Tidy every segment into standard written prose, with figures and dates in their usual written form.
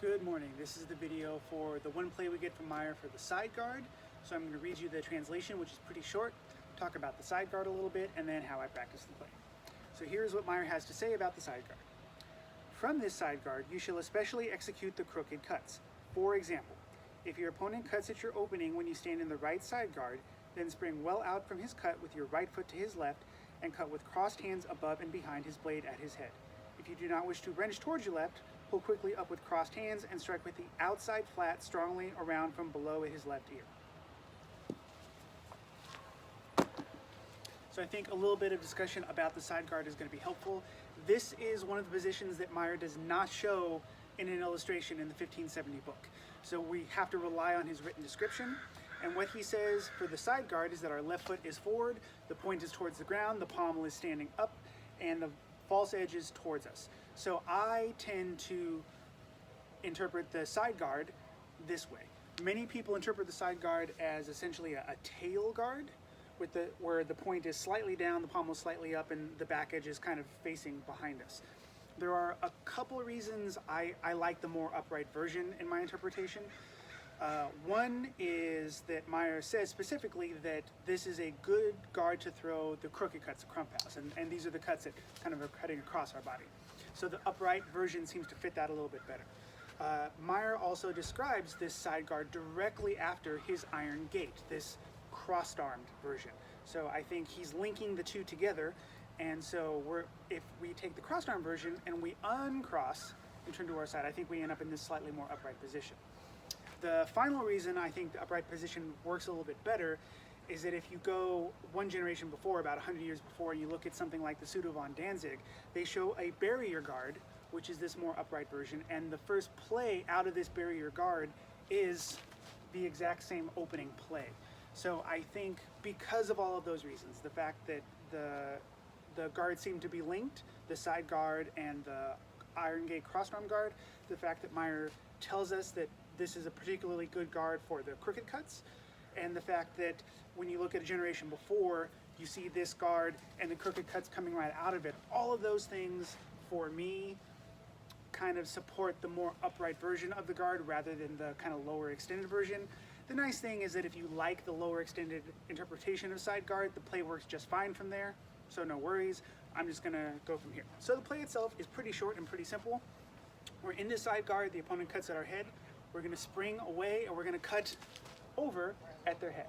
Good morning. This is the video for the one play we get from Meyer for the side guard. So I'm going to read you the translation, which is pretty short, talk about the side guard a little bit, and then how I practice the play. So here's what Meyer has to say about the side guard. From this side guard, you shall especially execute the crooked cuts. For example, if your opponent cuts at your opening when you stand in the right side guard, then spring well out from his cut with your right foot to his left and cut with crossed hands above and behind his blade at his head. If you do not wish to wrench towards your left, pull quickly up with crossed hands and strike with the outside flat strongly around from below his left ear. So I think a little bit of discussion about the side guard is going to be helpful. This is one of the positions that Meyer does not show in an illustration in the 1570 book. So we have to rely on his written description. And what he says for the side guard is that our left foot is forward, the point is towards the ground, the pommel is standing up, and the false edge is towards us. So I tend to interpret the side guard this way. Many people interpret the side guard as essentially a tail guard, with where the point is slightly down, the pommel slightly up, and the back edge is kind of facing behind us. There are a couple of reasons I like the more upright version in my interpretation. One is that Meyer says specifically that this is a good guard to throw the crooked cuts, the crump house, and these are the cuts that kind of are cutting across our body. So the upright version seems to fit that a little bit better. Meyer also describes this side guard directly after his iron gate, this crossed-armed version. So I think he's linking the two together, and so if we take the crossed-arm version and we uncross and turn to our side, I think we end up in this slightly more upright position. The final reason I think the upright position works a little bit better is that if you go one generation before, about 100 years before, and you look at something like the Pseudo von Danzig, they show a barrier guard, which is this more upright version, and the first play out of this barrier guard is the exact same opening play. So I think because of all of those reasons, the fact that the guards seem to be linked, the side guard and the iron gate crossed-arm guard, the fact that Meyer tells us that this is a particularly good guard for the crooked cuts, and the fact that when you look at a generation before, you see this guard and the crooked cuts coming right out of it. All of those things, for me, kind of support the more upright version of the guard rather than the kind of lower extended version. The nice thing is that if you like the lower extended interpretation of side guard, the play works just fine from there, so no worries. I'm just gonna go from here. So the play itself is pretty short and pretty simple. We're in this side guard, the opponent cuts at our head. We're gonna spring away and we're gonna cut over at their head.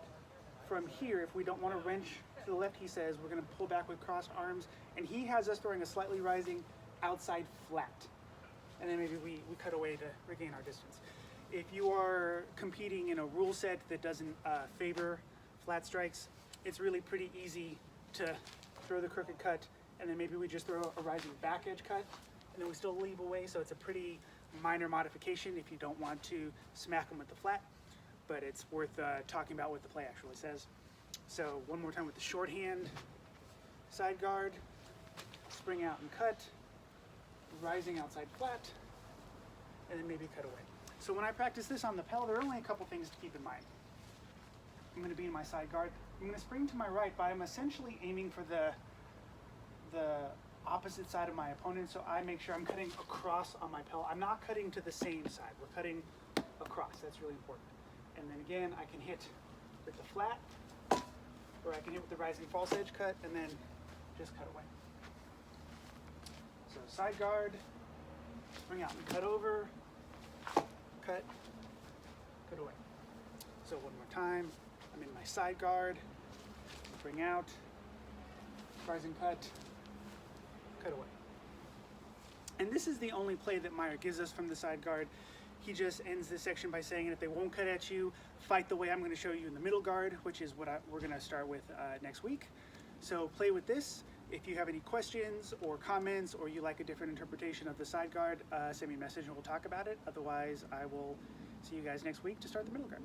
From here, if we don't want to wrench to the left, he says, we're gonna pull back with crossed arms, and he has us throwing a slightly rising outside flat. And then maybe we cut away to regain our distance. If you are competing in a rule set that doesn't favor flat strikes, it's really pretty easy to throw the crooked cut, and then maybe we just throw a rising back edge cut, and then we still leave away, so it's a pretty minor modification if you don't want to smack them with the flat, but it's worth talking about what the play actually says. So one more time with the shorthand side guard, spring out and cut, rising outside flat, and then maybe cut away. So when I practice this on the pedal, there are only a couple things to keep in mind. I'm going to be in my side guard. I'm going to spring to my right, but I'm essentially aiming for the opposite side of my opponent, so I make sure I'm cutting across on my pedal. I'm not cutting to the same side. We're cutting across. That's really important. And then again, I can hit with the flat, or I can hit with the rising false edge cut, and then just cut away. So side guard, spring out and cut over, cut away. So one more time, I'm in my side guard, bring out, rising cut away. And this is the only play that Meyer gives us from the side guard. He just ends this section by saying, if they won't cut at you, fight the way I'm going to show you in the middle guard, which is what we're going to start with next week. So play with this. If you have any questions or comments, or you like a different interpretation of the side guard, send me a message and we'll talk about it. Otherwise, I will see you guys next week to start the middle guard.